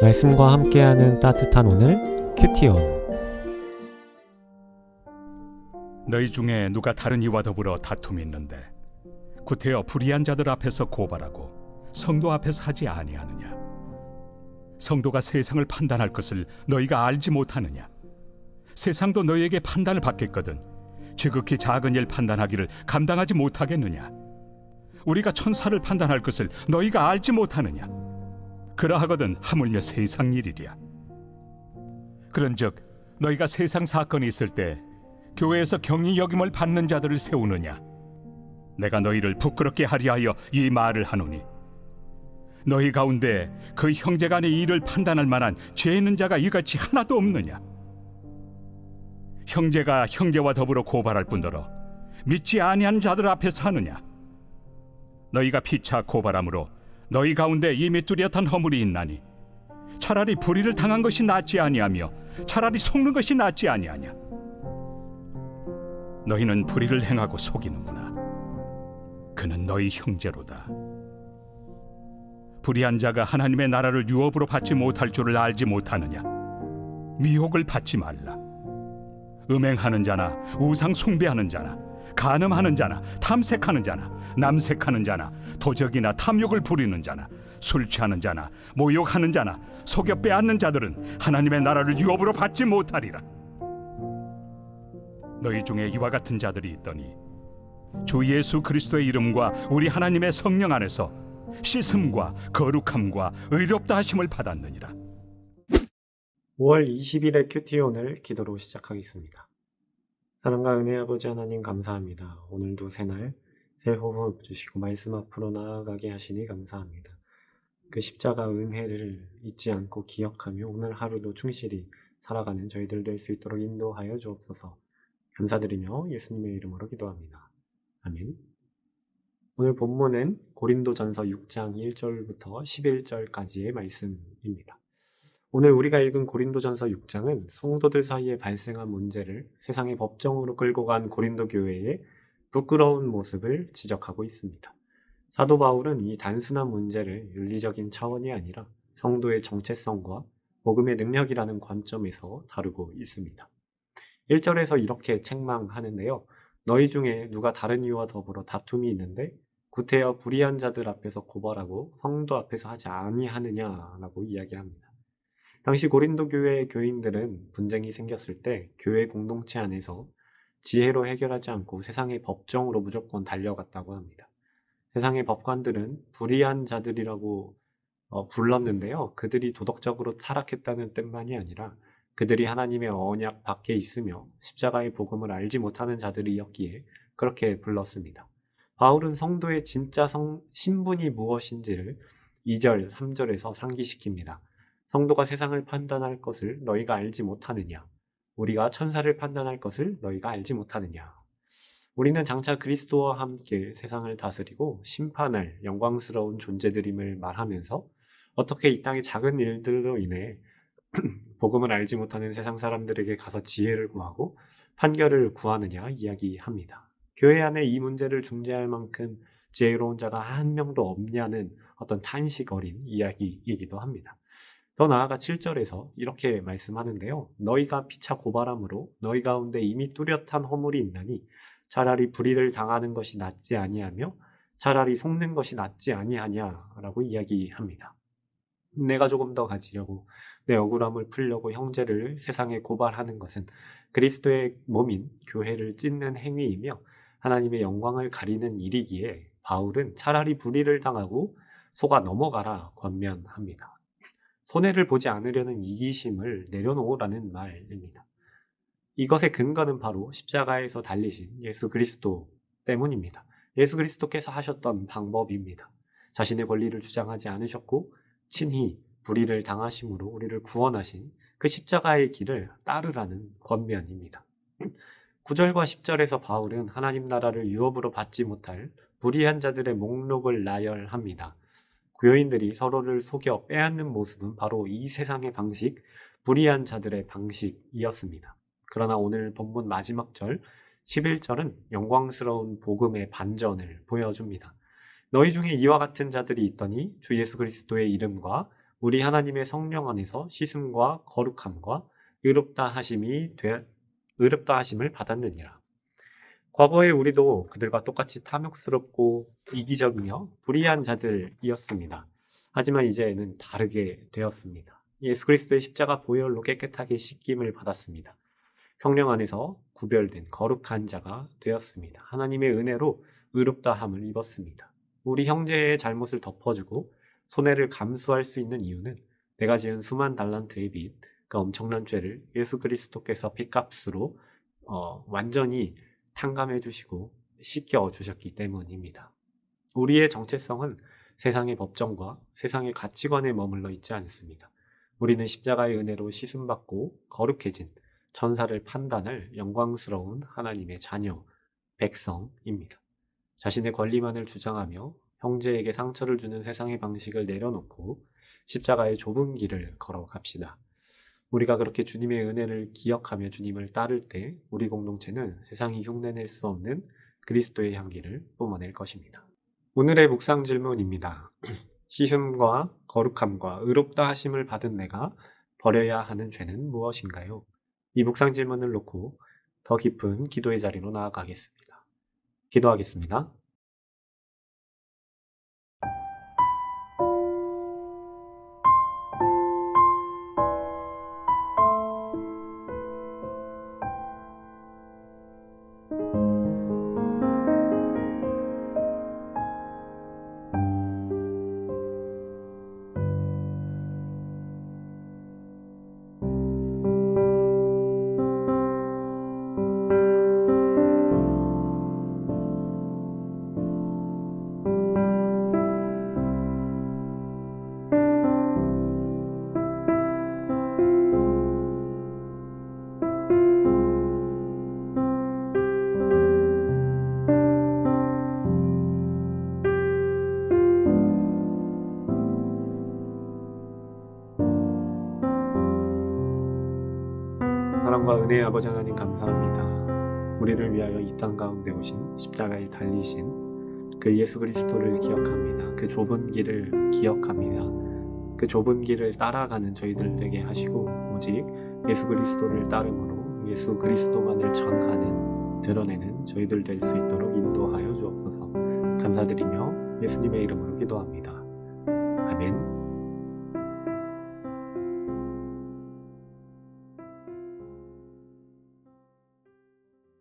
말씀과 함께하는 따뜻한 오늘 큐티온. 너희 중에 누가 다른 이와 더불어 다툼이 있는데 구태여 불의한 자들 앞에서 고발하고 성도 앞에서 하지 아니하느냐? 성도가 세상을 판단할 것을 너희가 알지 못하느냐? 세상도 너희에게 판단을 받겠거든 지극히 작은 일 판단하기를 감당하지 못하겠느냐? 우리가 천사를 판단할 것을 너희가 알지 못하느냐? 그러하거든 하물며 세상 일이랴. 그런즉 너희가 세상 사건이 있을 때 교회에서 경히 여김을 받는 자들을 세우느냐? 내가 너희를 부끄럽게 하려 하여 이 말을 하노니 너희 가운데 그 형제간의 일을 판단할 만한 죄 있는 자가 이같이 하나도 없느냐? 형제가 형제와 더불어 고발할 뿐더러 믿지 아니한 자들 앞에서 하느냐? 너희가 피차 고발함으로 너희 가운데 이미 뚜렷한 허물이 있나니 차라리 불의를 당한 것이 낫지 아니하며 차라리 속는 것이 낫지 아니하냐? 너희는 불의를 행하고 속이는구나. 그는 너희 형제로다. 불의한 자가 하나님의 나라를 유업으로 받지 못할 줄을 알지 못하느냐? 미혹을 받지 말라. 음행하는 자나 우상 숭배하는 자나 간음하는 자나 탐색하는 자나 남색하는 자나 도적이나 탐욕을 부리는 자나 술 취하는 자나 모욕하는 자나 속여 빼앗는 자들은 하나님의 나라를 유업으로 받지 못하리라. 너희 중에 이와 같은 자들이 있더니 주 예수 그리스도의 이름과 우리 하나님의 성령 안에서 씻음과 거룩함과 의롭다 하심을 받았느니라. 5월 20일의 큐티온을 기도로 시작하겠습니다. 사랑과 은혜 아버지 하나님 감사합니다. 오늘도 새날 새 호흡 주시고 말씀 앞으로 나아가게 하시니 감사합니다. 그 십자가 은혜를 잊지 않고 기억하며 오늘 하루도 충실히 살아가는 저희들 될 수 있도록 인도하여 주옵소서. 감사드리며 예수님의 이름으로 기도합니다. 아멘. 오늘 본문은 고린도전서 6장 1절부터 11절까지의 말씀입니다. 오늘 우리가 읽은 고린도전서 6장은 성도들 사이에 발생한 문제를 세상의 법정으로 끌고 간 고린도 교회의 부끄러운 모습을 지적하고 있습니다. 사도 바울은 이 단순한 문제를 윤리적인 차원이 아니라 성도의 정체성과 복음의 능력이라는 관점에서 다루고 있습니다. 1절에서 이렇게 책망하는데요. 너희 중에 누가 다른 이와 더불어 다툼이 있는데 구태여 불의한 자들 앞에서 고발하고 성도 앞에서 하지 아니하느냐라고 이야기합니다. 당시 고린도 교회의 교인들은 분쟁이 생겼을 때 교회 공동체 안에서 지혜로 해결하지 않고 세상의 법정으로 무조건 달려갔다고 합니다. 세상의 법관들은 불의한 자들이라고 불렀는데요. 그들이 도덕적으로 타락했다는 뜻만이 아니라 그들이 하나님의 언약 밖에 있으며 십자가의 복음을 알지 못하는 자들이었기에 그렇게 불렀습니다. 바울은 성도의 진짜 신분이 무엇인지를 2절, 3절에서 상기시킵니다. 성도가 세상을 판단할 것을 너희가 알지 못하느냐? 우리가 천사를 판단할 것을 너희가 알지 못하느냐? 우리는 장차 그리스도와 함께 세상을 다스리고 심판할 영광스러운 존재들임을 말하면서 어떻게 이 땅의 작은 일들로 인해 복음을 알지 못하는 세상 사람들에게 가서 지혜를 구하고 판결을 구하느냐 이야기합니다. 교회 안에 이 문제를 중재할 만큼 지혜로운 자가 한 명도 없냐는 어떤 탄식 어린 이야기이기도 합니다. 더 나아가 7절에서 이렇게 말씀하는데요. 너희가 피차 고발함으로 너희 가운데 이미 뚜렷한 허물이 있나니 차라리 불의를 당하는 것이 낫지 아니하며 차라리 속는 것이 낫지 아니하냐라고 이야기합니다. 내가 조금 더 가지려고 내 억울함을 풀려고 형제를 세상에 고발하는 것은 그리스도의 몸인 교회를 찢는 행위이며 하나님의 영광을 가리는 일이기에 바울은 차라리 불의를 당하고 속아 넘어가라 권면합니다. 손해를 보지 않으려는 이기심을 내려놓으라는 말입니다. 이것의 근거는 바로 십자가에서 달리신 예수 그리스도 때문입니다. 예수 그리스도께서 하셨던 방법입니다. 자신의 권리를 주장하지 않으셨고 친히 불의를 당하심으로 우리를 구원하신 그 십자가의 길을 따르라는 권면입니다. 9절과 10절에서 바울은 하나님 나라를 유업으로 받지 못할 불의한 자들의 목록을 나열합니다. 교인들이 서로를 속여 빼앗는 모습은 바로 이 세상의 방식, 불의한 자들의 방식이었습니다. 그러나 오늘 본문 마지막 절 11절은 영광스러운 복음의 반전을 보여줍니다. 너희 중에 이와 같은 자들이 있더니 주 예수 그리스도의 이름과 우리 하나님의 성령 안에서 씻음과 거룩함과 의롭다 하심을 받았느니라. 과거에 우리도 그들과 똑같이 탐욕스럽고 이기적이며 불의한 자들이었습니다. 하지만 이제는 다르게 되었습니다. 예수 그리스도의 십자가 보혈로 깨끗하게 씻김을 받았습니다. 성령 안에서 구별된 거룩한 자가 되었습니다. 하나님의 은혜로 의롭다함을 입었습니다. 우리 형제의 잘못을 덮어주고 손해를 감수할 수 있는 이유는 내가 지은 수만 달란트의 빚, 그 엄청난 죄를 예수 그리스도께서 빚값으로 완전히 탕감해 주시고 씻겨 주셨기 때문입니다. 우리의 정체성은 세상의 법정과 세상의 가치관에 머물러 있지 않습니다. 우리는 십자가의 은혜로 씻음받고 거룩해진 천사를 판단할 영광스러운 하나님의 자녀, 백성입니다. 자신의 권리만을 주장하며 형제에게 상처를 주는 세상의 방식을 내려놓고 십자가의 좁은 길을 걸어갑시다. 우리가 그렇게 주님의 은혜를 기억하며 주님을 따를 때 우리 공동체는 세상이 흉내낼 수 없는 그리스도의 향기를 뿜어낼 것입니다. 오늘의 묵상 질문입니다. 씻음과 거룩함과 의롭다 하심을 받은 내가 버려야 하는 죄는 무엇인가요? 이 묵상 질문을 놓고 더 깊은 기도의 자리로 나아가겠습니다. 기도하겠습니다. 사랑과 은혜의 아버지 하나님 감사합니다. 우리를 위하여 이 땅 가운데 오신 십자가에 달리신 그 예수 그리스도를 기억합니다. 그 좁은 길을 기억합니다. 그 좁은 길을 따라가는 저희들 되게 하시고 오직 예수 그리스도를 따름으로 예수 그리스도만을 전하는 드러내는 저희들 될 수 있도록 인도하여 주옵소서. 감사드리며 예수님의 이름으로 기도합니다. 아멘.